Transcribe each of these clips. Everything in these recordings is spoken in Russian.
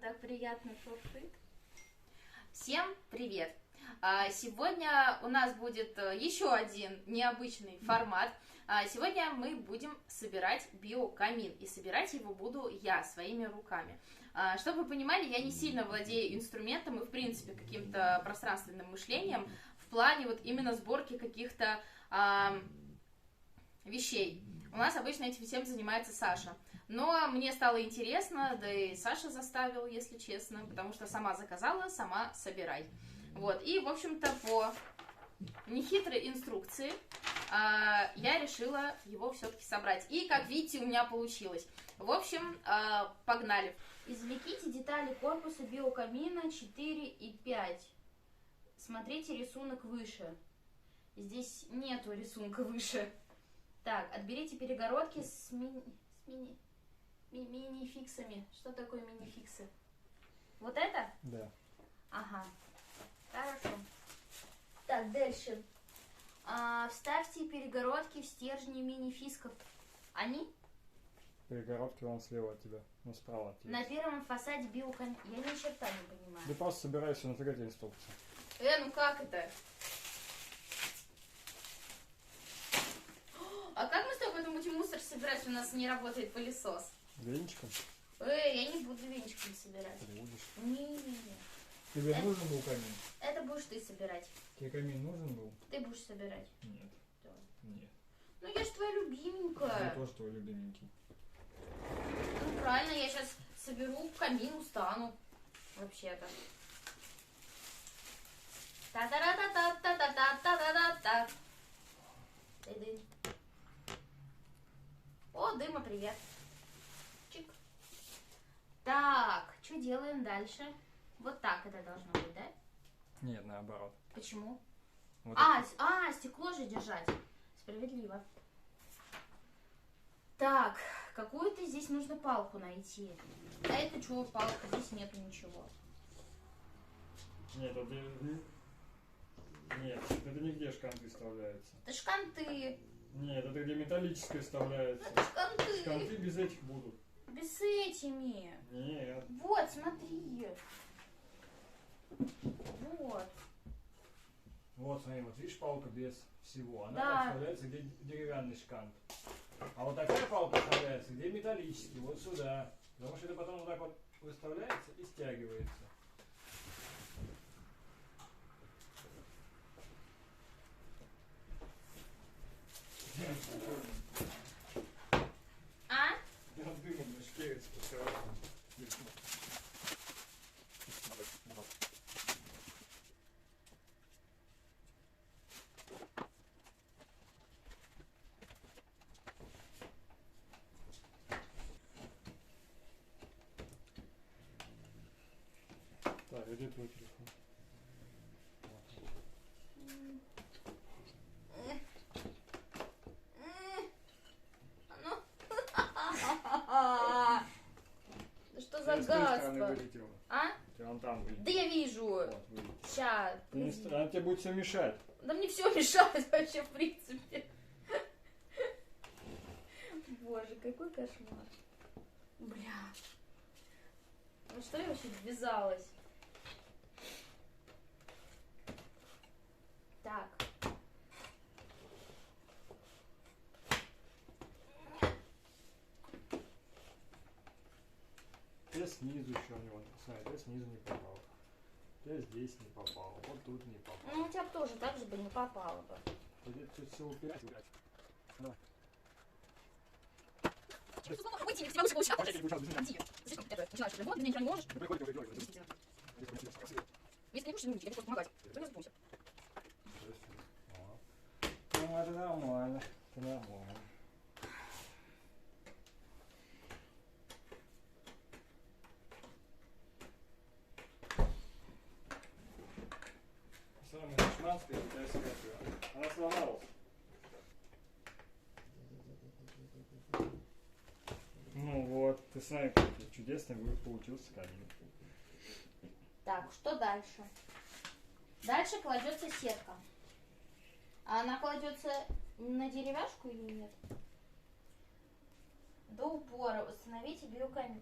так приятно шуршит. Всем привет! Сегодня у нас будет еще один необычный формат. Сегодня мы будем собирать биокамин, и собирать его буду я своими руками. Чтобы вы понимали, я не сильно владею инструментом и, в принципе, каким-то пространственным мышлением в плане вот именно сборки каких-то вещей. У нас обычно этим всем занимается Саша. Но мне стало интересно, да и Саша заставил, если честно, потому что сама заказала, сама собирай. Вот, и, в общем-то, по нехитрой инструкции я решила его все-таки собрать. И, как видите, у меня получилось. В общем, погнали. Извлеките детали корпуса биокамина 4 и 5. Смотрите рисунок выше. Здесь нету рисунка выше. Так, отберите перегородки с мини-фиксами. Что такое мини-фиксы? Вот это? Да. Ага. Хорошо. Так, дальше. Вставьте перегородки в стержни мини-фисков. Они? Перегородки вон слева от тебя, ну справа от тебя. На первом фасаде биокамина. Я ни черта не понимаю. Ты просто собираешься, нафига тебе инструкция? Ну как это? А как мы с тобой будем мусор собирать? У нас не работает пылесос. Венчиком? Я не буду венчиком собирать. Ты будешь. Не-не-не. Тебе нужен был камин? Это будешь ты собирать. Тебе камин нужен был? Ты будешь собирать. Нет. Да. Нет. Ну я ж твоя Я любименькая. тоже твой любименький. Ну правильно, я сейчас соберу камин, устану. Вообще-то. Та-та-ра-та-та-та-та-та-та-та-та. Ты-дын. О, Дыма, привет. Чик. Так, что делаем дальше? Вот так это должно быть, да? Нет, наоборот. Почему? Вот Стекло же держать. Справедливо. Так, какую-то здесь нужно палку найти. А это что, палка? Здесь нету ничего. Нет, это нигде шканты вставляются. Это шканты. Нет, это где металлическое вставляется. Это шканты. Шканты без этих будут. Без этими. Нет. Вот, смотри. Вот. Вот, смотри, вот видишь, палка без всего. Она Да. вставляется, где деревянный шкант. А вот такая палка вставляется, где металлический, вот сюда. Потому что это потом вот так вот выставляется и стягивается. А? Я дымом на шкерец постарался. Так, где твой телефон? Да что Я за с той стороны гадство? вылетела. А? У тебя он там вылетел. Да я вижу. Вот, вылетел. Сейчас. Она тебе будет все мешать. Да мне все мешает вообще, в принципе. Боже, какой кошмар. Бля. Ну что я вообще ввязалась? Так. Ты снизу еще у него. Смотри, ты снизу не попал. Ты здесь не попал. Вот тут не попал. Ну у тебя бы тоже так же бы не попало бы. Тут все упирать. Давай. Выйти, у тебя лучше получалось. Иди. Слишком ты начинаешь ремонт, ты мне ничего не можешь. Да приходи, приходи. Действительно. Если не будешь, не будешь, я буду помогать. Ты не задумайся. Ну, это нормально. Это нормально. Самая дешманская китайская пила. Она сломалась. Ну вот, ты смотри, какой чудесный получился камин. Так, что дальше? Дальше кладется сетка. А она кладется на деревяшку или нет? До упора установите биокамин.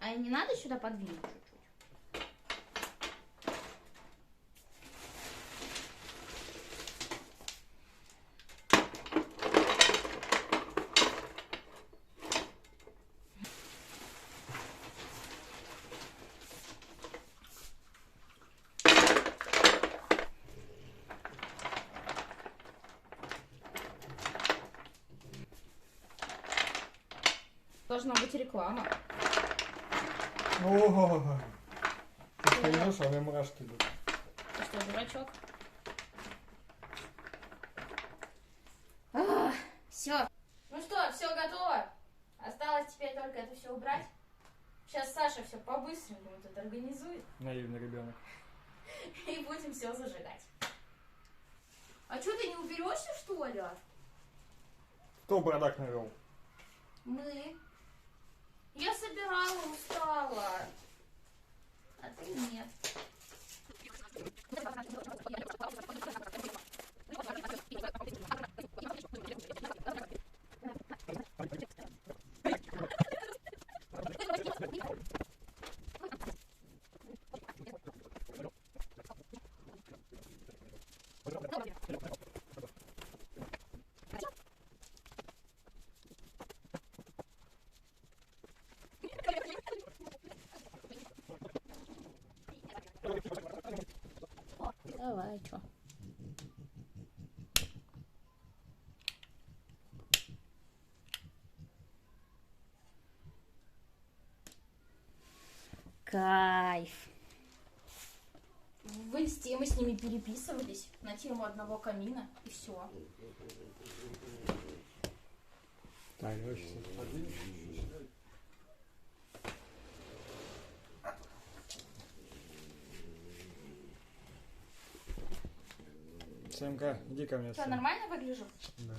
А не надо сюда подвинуть чуть-чуть? Должна быть реклама. Ого! Ты поймешь, а у меня мурашки идут. Ты что, дурачок? Все. Ну что, все готово? Осталось теперь только это все убрать. Сейчас Саша все по-быстренькому тут организует. Наивный ребенок. И будем все зажигать. А что, ты не уберешься, что ли? Кто бардак навел? Мы. Я собирала, устала. А ты нет. Давай, что? Кайф. В инсте мы с ними переписывались на тему одного камина, и все. Так, вообще. Сэмка, иди ко мне. Что, Сэм. нормально выгляжу? Да.